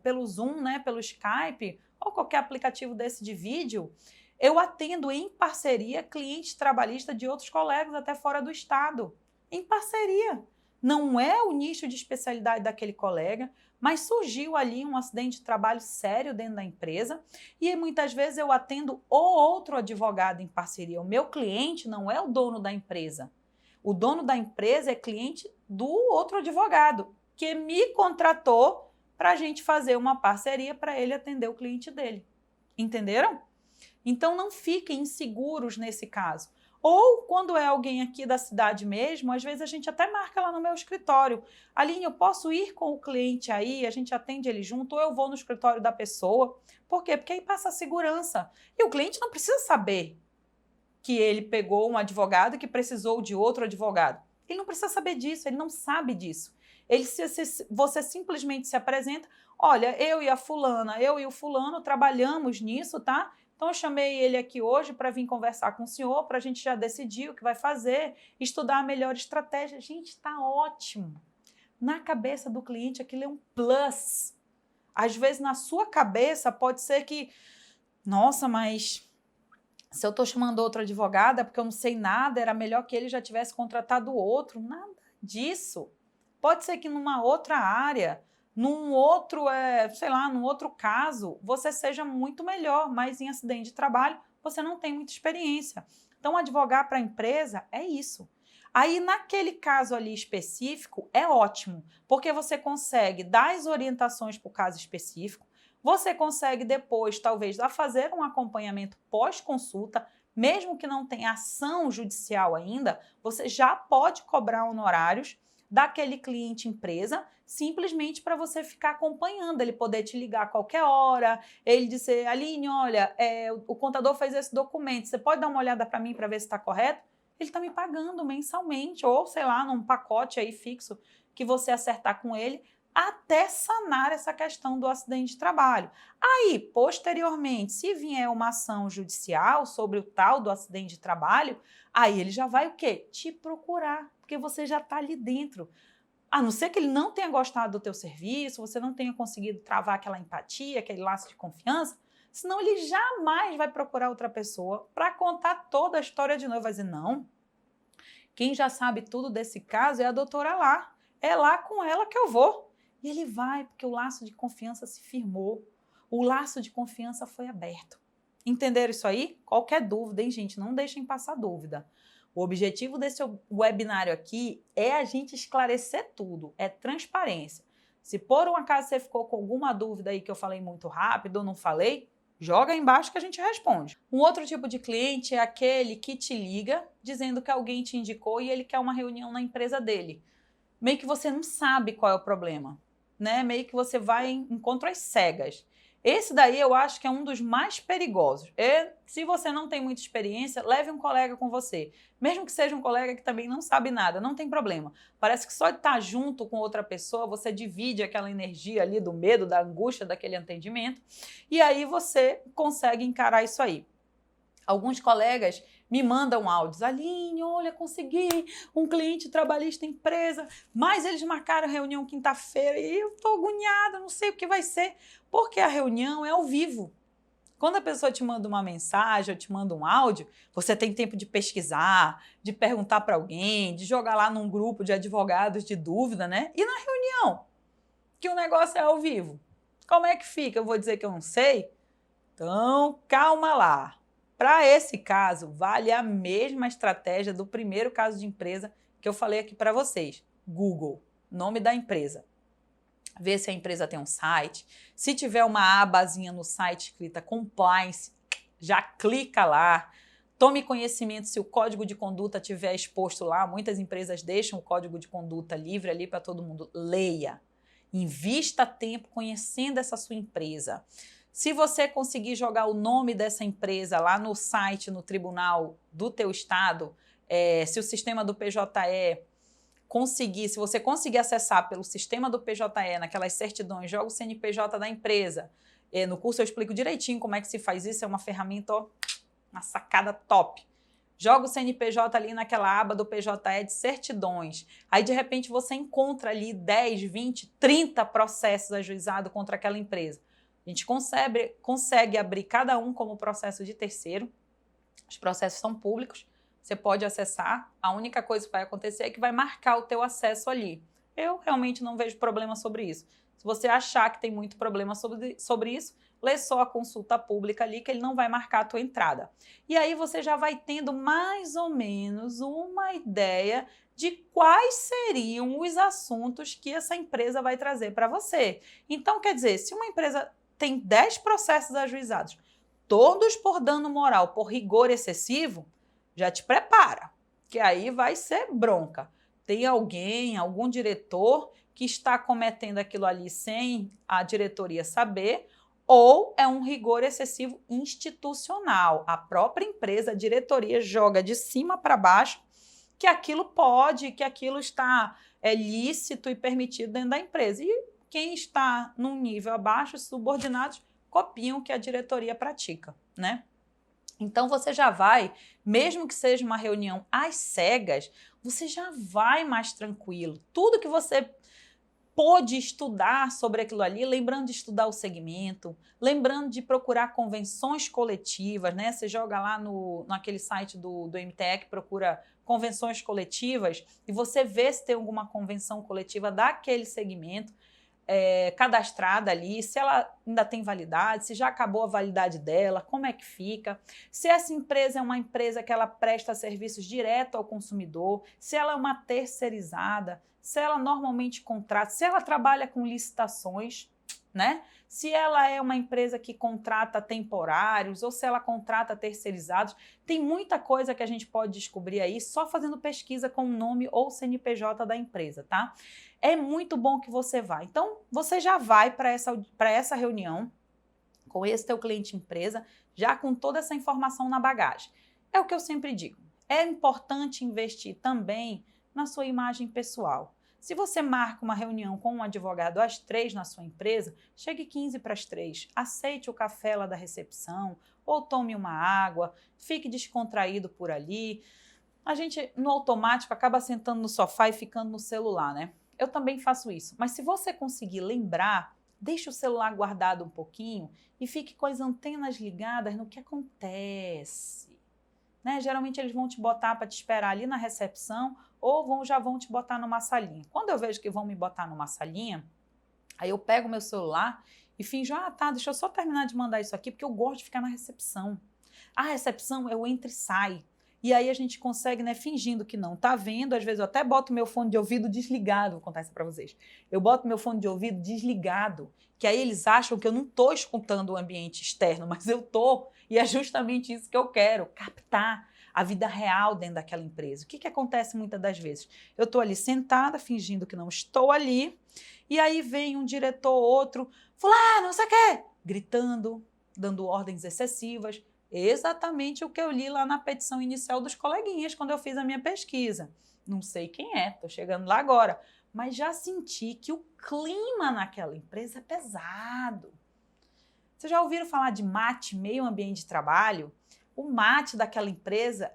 pelo Zoom, né, pelo Skype, ou qualquer aplicativo desse de vídeo, eu atendo em parceria clientes trabalhistas de outros colegas até fora do estado. Em parceria. Não é o nicho de especialidade daquele colega, mas surgiu ali um acidente de trabalho sério dentro da empresa e muitas vezes eu atendo o outro advogado em parceria. O meu cliente não é o dono da empresa. O dono da empresa é cliente do outro advogado, que me contratou para a gente fazer uma parceria para ele atender o cliente dele. Entenderam? Então não fiquem inseguros nesse caso. Ou quando é alguém aqui da cidade mesmo, às vezes a gente até marca lá no meu escritório. Aline, eu posso ir com o cliente aí, a gente atende ele junto, ou eu vou no escritório da pessoa. Por quê? Porque aí passa a segurança. E o cliente não precisa saber que ele pegou um advogado que precisou de outro advogado. Ele não precisa saber disso, ele não sabe disso. Você simplesmente se apresenta, olha, eu e a fulana, eu e o fulano trabalhamos nisso, tá? Então eu chamei ele aqui hoje para vir conversar com o senhor, para a gente já decidir o que vai fazer, estudar a melhor estratégia. Gente, está ótimo. Na cabeça do cliente aquilo é um plus. Às vezes na sua cabeça pode ser que, nossa, mas se eu estou chamando outro advogado é porque eu não sei nada, era melhor que ele já tivesse contratado outro. Nada disso. Pode ser que numa outra área, num outro, num outro caso, você seja muito melhor, mas em acidente de trabalho você não tem muita experiência. Então, advogar para a empresa é isso. Aí, naquele caso ali específico, é ótimo, porque você consegue dar as orientações para o caso específico, você consegue depois, talvez, fazer um acompanhamento pós-consulta, mesmo que não tenha ação judicial ainda, você já pode cobrar honorários daquele cliente empresa, simplesmente para você ficar acompanhando, ele poder te ligar a qualquer hora, ele dizer, Aline, olha, o contador fez esse documento, você pode dar uma olhada para mim para ver se está correto? Ele está me pagando mensalmente, ou sei lá, num pacote aí fixo que você acertar com ele, até sanar essa questão do acidente de trabalho. Aí, posteriormente, se vier uma ação judicial sobre o tal do acidente de trabalho, aí ele já vai o quê? Te procurar, porque você já está ali dentro. A não ser que ele não tenha gostado do teu serviço, você não tenha conseguido travar aquela empatia, aquele laço de confiança, senão ele jamais vai procurar outra pessoa para contar toda a história de novo. Vai dizer, não, quem já sabe tudo desse caso é a doutora lá. É lá com ela que eu vou. E ele vai, porque o laço de confiança se firmou. O laço de confiança foi aberto. Entenderam isso aí? Qualquer dúvida, hein, gente? Não deixem passar dúvida. O objetivo desse webinário aqui é a gente esclarecer tudo, é transparência. Se por um acaso você ficou com alguma dúvida aí que eu falei muito rápido ou não falei, joga aí embaixo que a gente responde. Um outro tipo de cliente é aquele que te liga dizendo que alguém te indicou e ele quer uma reunião na empresa dele. Meio que você não sabe qual é o problema, né? Meio que você vai em encontro às cegas. Esse daí eu acho que é um dos mais perigosos. Se você não tem muita experiência, leve um colega com você. Mesmo que seja um colega que também não sabe nada, não tem problema. Parece que só de estar junto com outra pessoa, você divide aquela energia ali do medo, da angústia daquele atendimento, e aí você consegue encarar isso aí. Alguns colegas me mandam áudios. Aline, olha, consegui um cliente trabalhista empresa, mas eles marcaram reunião quinta-feira e eu estou agoniada, não sei o que vai ser, porque a reunião é ao vivo. Quando a pessoa te manda uma mensagem ou te manda um áudio, você tem tempo de pesquisar, de perguntar para alguém, de jogar lá num grupo de advogados de dúvida, né? E na reunião, que o negócio é ao vivo, como é que fica? Eu vou dizer que eu não sei? Então, calma lá. Para esse caso, vale a mesma estratégia do primeiro caso de empresa que eu falei aqui para vocês. Google, nome da empresa. Vê se a empresa tem um site. Se tiver uma abazinha no site escrita compliance, já clica lá. Tome conhecimento se o código de conduta estiver exposto lá. Muitas empresas deixam o código de conduta livre ali para todo mundo. Leia. Invista tempo conhecendo essa sua empresa. Se você conseguir jogar o nome dessa empresa lá no site, no tribunal do teu estado, se o sistema do PJE conseguir, se você conseguir acessar pelo sistema do PJE, naquelas certidões, joga o CNPJ da empresa. No curso eu explico direitinho como é que se faz isso, é uma ferramenta, ó, uma sacada top. joga o CNPJ ali naquela aba do PJE de certidões. Aí, de repente, você encontra ali 10, 20, 30 processos ajuizados contra aquela empresa. A gente consegue abrir cada um como processo de terceiro. Os processos são públicos, você pode acessar. A única coisa que vai acontecer é que vai marcar o teu acesso ali. Eu realmente não vejo problema sobre isso. Se você achar que tem muito problema sobre isso, lê só a consulta pública ali, que ele não vai marcar a tua entrada. E aí você já vai tendo mais ou menos uma ideia de quais seriam os assuntos que essa empresa vai trazer para você. Então, quer dizer, se uma empresa tem 10 processos ajuizados, todos por dano moral, por rigor excessivo, já te prepara, que aí vai ser bronca. Tem algum diretor que está cometendo aquilo ali sem a diretoria saber, ou é um rigor excessivo institucional. A própria empresa, a diretoria, joga de cima para baixo que aquilo pode, que aquilo está lícito e permitido dentro da empresa. E quem está num nível abaixo, os subordinados, copiam o que a diretoria pratica, né? Então, você já vai, mesmo que seja uma reunião às cegas, você já vai mais tranquilo. Tudo que você pôde estudar sobre aquilo ali, lembrando de estudar o segmento, lembrando de procurar convenções coletivas, né? Você joga lá naquele site do MTE, procura convenções coletivas, e você vê se tem alguma convenção coletiva daquele segmento, cadastrada ali, se ela ainda tem validade, se já acabou a validade dela, como é que fica, se essa empresa é uma empresa que ela presta serviços direto ao consumidor, se ela é uma terceirizada, se ela normalmente contrata, se ela trabalha com licitações, né? Se ela é uma empresa que contrata temporários ou se ela contrata terceirizados. Tem muita coisa que a gente pode descobrir aí só fazendo pesquisa com o nome ou CNPJ da empresa, tá? É muito bom que você vá. Então, você já vai para essa reunião com esse teu cliente empresa, já com toda essa informação na bagagem. É o que eu sempre digo. É importante investir também na sua imagem pessoal. Se você marca uma reunião com um advogado às 3 na sua empresa, chegue 15 para as 3, aceite o café lá da recepção, ou tome uma água, fique descontraído por ali. A gente, no automático, acaba sentando no sofá e ficando no celular, né? Eu também faço isso. Mas se você conseguir lembrar, deixe o celular guardado um pouquinho e fique com as antenas ligadas no que acontece. Né? Geralmente eles vão te botar para te esperar ali na recepção ou já vão te botar numa salinha. Quando eu vejo que vão me botar numa salinha, aí eu pego meu celular e finjo, tá, deixa eu só terminar de mandar isso aqui, porque eu gosto de ficar na recepção. A recepção eu entro e saio. E aí a gente consegue, né, fingindo que não tá vendo. Às vezes eu até boto meu fone de ouvido desligado, vou contar isso para vocês. Eu boto meu fone de ouvido desligado, que aí eles acham que eu não tô escutando o ambiente externo, mas eu tô. E é justamente isso que eu quero, captar a vida real dentro daquela empresa. O que acontece muitas das vezes? Eu estou ali sentada, fingindo que não estou ali, e aí vem um diretor ou outro, fulano, não sei o quê, gritando, dando ordens excessivas. Exatamente o que eu li lá na petição inicial dos coleguinhas quando eu fiz a minha pesquisa. Não sei quem é, estou chegando lá agora, mas já senti que o clima naquela empresa é pesado. Vocês já ouviram falar de MAT, meio ambiente de trabalho? O MAT daquela empresa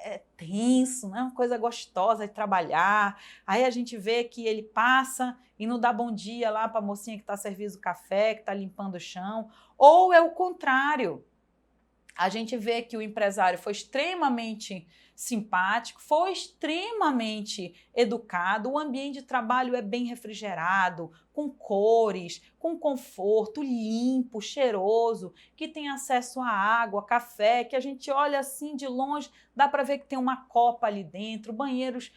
é tenso, não é uma coisa gostosa de trabalhar. Aí a gente vê que ele passa e não dá bom dia lá para a mocinha que está servindo o café, que está limpando o chão. Ou é o contrário. A gente vê que o empresário foi extremamente simpático, foi extremamente educado, o ambiente de trabalho é bem refrigerado, com cores, com conforto, limpo, cheiroso, que tem acesso a água, café, que a gente olha assim de longe, dá para ver que tem uma copa ali dentro, banheiros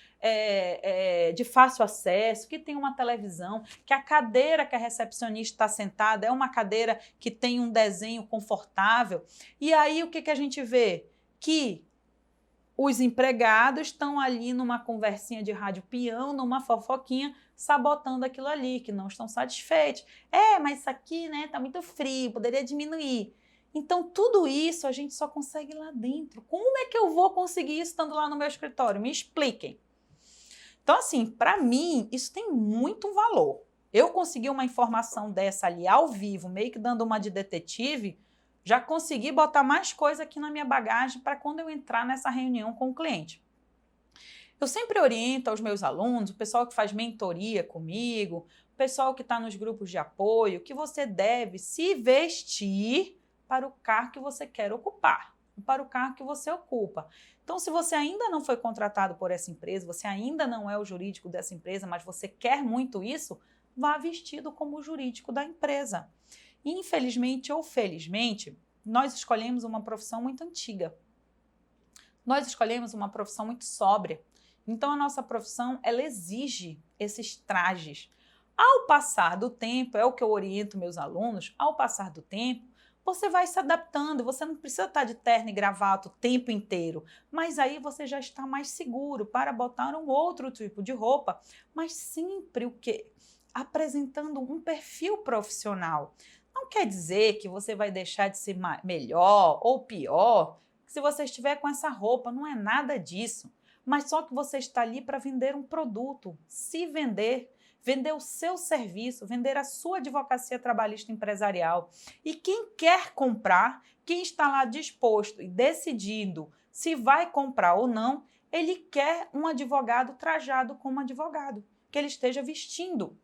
de fácil acesso, que tem uma televisão, que a cadeira que a recepcionista está sentada é uma cadeira que tem um desenho confortável. E aí o que a gente vê? Que os empregados estão ali numa conversinha de rádio peão, numa fofoquinha, sabotando aquilo ali, que não estão satisfeitos. Mas isso aqui, né, tá muito frio, poderia diminuir. Então, tudo isso a gente só consegue lá dentro. Como é que eu vou conseguir isso estando lá no meu escritório? Me expliquem. Então, assim, para mim, isso tem muito valor. Eu conseguir uma informação dessa ali ao vivo, meio que dando uma de detetive, Já consegui botar mais coisa aqui na minha bagagem para quando eu entrar nessa reunião com o cliente. Eu sempre oriento aos meus alunos, o pessoal que faz mentoria comigo, o pessoal que está nos grupos de apoio, que você deve se vestir para o cargo que você quer ocupar, para o cargo que você ocupa. Então, se você ainda não foi contratado por essa empresa, você ainda não é o jurídico dessa empresa, mas você quer muito isso, vá vestido como o jurídico da empresa. Infelizmente ou felizmente, nós escolhemos uma profissão muito antiga. Nós escolhemos uma profissão muito sóbria. Então, a nossa profissão, ela exige esses trajes. Ao passar do tempo, é o que eu oriento meus alunos, ao passar do tempo, você vai se adaptando, você não precisa estar de terno e gravata o tempo inteiro, mas aí você já está mais seguro para botar um outro tipo de roupa, mas sempre o quê? Apresentando um perfil profissional. Não quer dizer que você vai deixar de ser melhor ou pior se você estiver com essa roupa, não é nada disso. Mas só que você está ali para vender um produto, se vender, vender o seu serviço, vender a sua advocacia trabalhista empresarial. E quem quer comprar, quem está lá disposto e decidindo se vai comprar ou não, ele quer um advogado trajado como advogado, que ele esteja vestindo,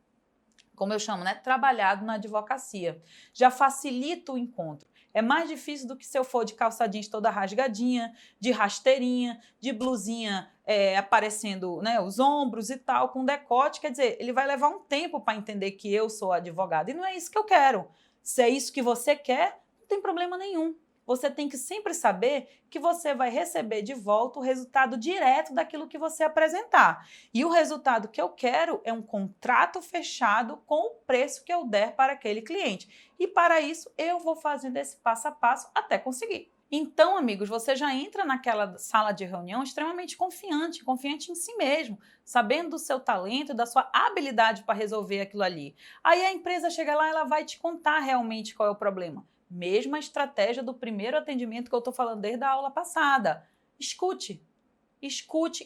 como eu chamo, né? Trabalhado na advocacia. Já facilita o encontro. É mais difícil do que se eu for de calça jeans toda rasgadinha, de rasteirinha, de blusinha aparecendo, né, os ombros e tal, com decote. Quer dizer, ele vai levar um tempo para entender que eu sou advogada. E não é isso que eu quero. Se é isso que você quer, não tem problema nenhum. Você tem que sempre saber que você vai receber de volta o resultado direto daquilo que você apresentar. E o resultado que eu quero é um contrato fechado com o preço que eu der para aquele cliente. E para isso, eu vou fazendo esse passo a passo até conseguir. Então, amigos, você já entra naquela sala de reunião extremamente confiante, confiante em si mesmo, sabendo do seu talento, da sua habilidade para resolver aquilo ali. Aí a empresa chega lá, ela vai te contar realmente qual é o problema. Mesma estratégia do primeiro atendimento que eu estou falando desde a aula passada. Escute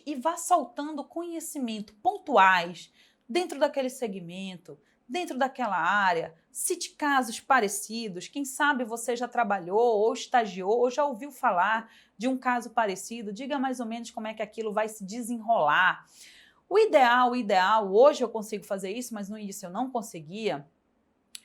e vá soltando conhecimento pontuais dentro daquele segmento, dentro daquela área. Cite casos parecidos. Quem sabe você já trabalhou ou estagiou ou já ouviu falar de um caso parecido. Diga mais ou menos como é que aquilo vai se desenrolar. O ideal, hoje eu consigo fazer isso, mas no início eu não conseguia,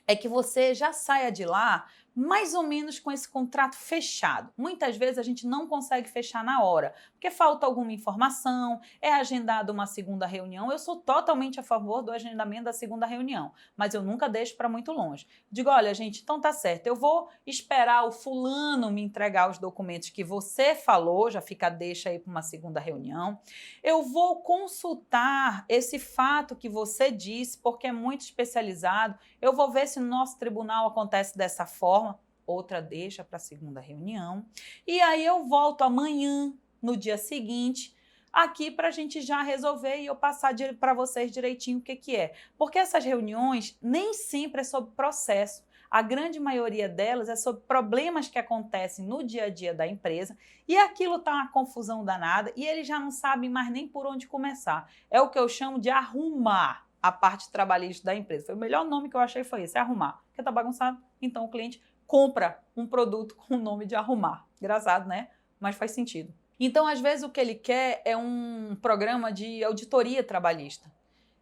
é que você já saia de lá mais ou menos com esse contrato fechado. Muitas vezes a gente não consegue fechar na hora, porque falta alguma informação, é agendada uma segunda reunião. Eu sou totalmente a favor do agendamento da segunda reunião, mas eu nunca deixo para muito longe. Digo, olha, gente, então tá certo, eu vou esperar o fulano me entregar os documentos que você falou, já fica deixa aí para uma segunda reunião. Eu vou consultar esse fato que você disse, porque é muito especializado. Eu vou ver se no nosso tribunal acontece dessa forma. Outra deixa para a segunda reunião. E aí eu volto amanhã, no dia seguinte, aqui para a gente já resolver e eu passar para vocês direitinho o que é. Porque essas reuniões nem sempre é sobre processo. A grande maioria delas é sobre problemas que acontecem no dia a dia da empresa e aquilo está uma confusão danada e eles já não sabem mais nem por onde começar. É o que eu chamo de arrumar a parte trabalhista da empresa. Foi o melhor nome que eu achei, foi esse, arrumar. Porque está bagunçado, então o cliente compra um produto com o nome de arrumar. Engraçado, né? Mas faz sentido. Então, às vezes, o que ele quer é um programa de auditoria trabalhista.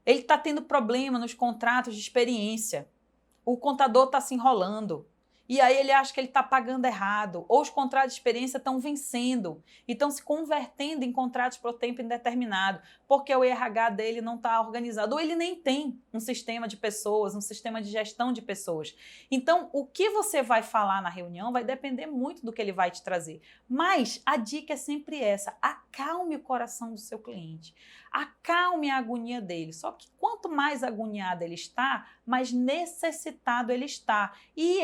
Ele está tendo problema nos contratos de experiência. O contador está se enrolando. E aí ele acha que ele está pagando errado. Ou os contratos de experiência estão vencendo e estão se convertendo em contratos por tempo indeterminado, porque o RH dele não está organizado. Ou ele nem tem um sistema de pessoas, um sistema de gestão de pessoas. Então, o que você vai falar na reunião vai depender muito do que ele vai te trazer. Mas a dica é sempre essa: acalme o coração do seu cliente. Acalme a agonia dele. Só que quanto mais agoniado ele está, mais necessitado ele está. E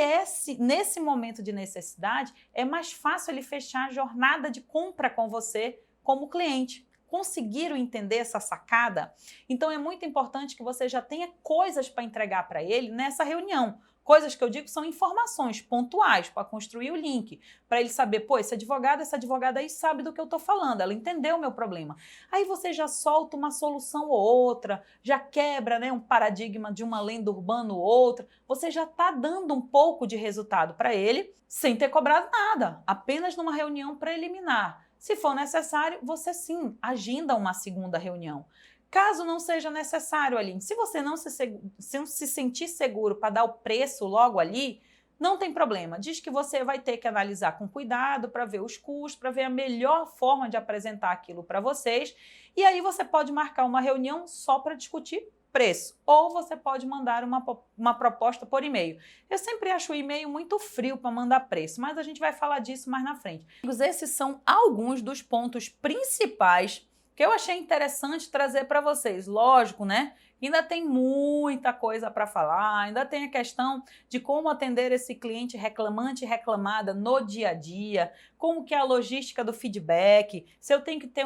nesse momento de necessidade, é mais fácil ele fechar a jornada de compra com você como cliente. Conseguiram entender essa sacada? Então é muito importante que você já tenha coisas para entregar para ele nessa reunião. Coisas que eu digo são informações pontuais para construir o link, para ele saber, pô, essa advogada aí sabe do que eu estou falando, ela entendeu o meu problema. Aí você já solta uma solução ou outra, já quebra, né, um paradigma de uma lenda urbana ou outra, você já está dando um pouco de resultado para ele sem ter cobrado nada, apenas numa reunião preliminar. Se for necessário, você sim agenda uma segunda reunião. Caso não seja necessário, Aline, se você não se sentir seguro para dar o preço logo ali, não tem problema. Diz que você vai ter que analisar com cuidado para ver os custos, para ver a melhor forma de apresentar aquilo para vocês. E aí você pode marcar uma reunião só para discutir preço. Ou você pode mandar uma proposta por e-mail. Eu sempre acho o e-mail muito frio para mandar preço, mas a gente vai falar disso mais na frente. Esses são alguns dos pontos principais que eu achei interessante trazer para vocês. Lógico, né? Ainda tem muita coisa para falar, ainda tem a questão de como atender esse cliente reclamante e reclamada no dia a dia, como que é a logística do feedback, se eu tenho que ter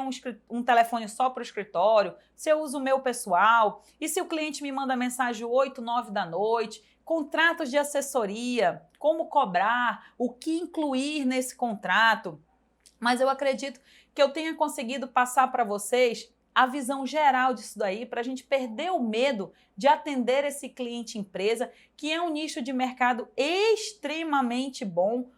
um telefone só para o escritório, se eu uso o meu pessoal, e se o cliente me manda mensagem 8, 9 da noite, contratos de assessoria, como cobrar, o que incluir nesse contrato. Mas eu acredito que eu tenha conseguido passar para vocês a visão geral disso daí, para a gente perder o medo de atender esse cliente empresa, que é um nicho de mercado extremamente bom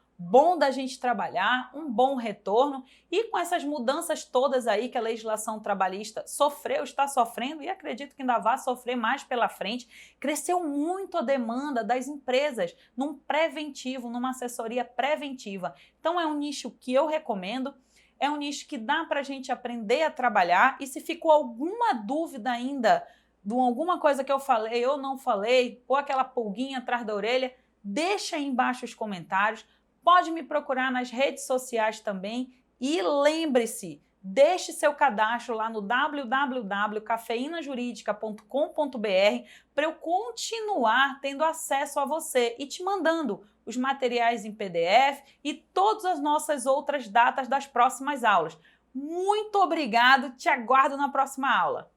da gente trabalhar, um bom retorno, e com essas mudanças todas aí que a legislação trabalhista sofreu, está sofrendo, e acredito que ainda vai sofrer mais pela frente, cresceu muito a demanda das empresas num preventivo, numa assessoria preventiva. Então é um nicho que eu recomendo. É um nicho que dá para a gente aprender a trabalhar, e se ficou alguma dúvida ainda de alguma coisa que eu falei ou não falei, ou aquela pulguinha atrás da orelha, deixa aí embaixo os comentários, pode me procurar nas redes sociais também, e lembre-se, deixe seu cadastro lá no www.cafeinajuridica.com.br para eu continuar tendo acesso a você e te mandando os materiais em PDF e todas as nossas outras datas das próximas aulas. Muito obrigado, te aguardo na próxima aula.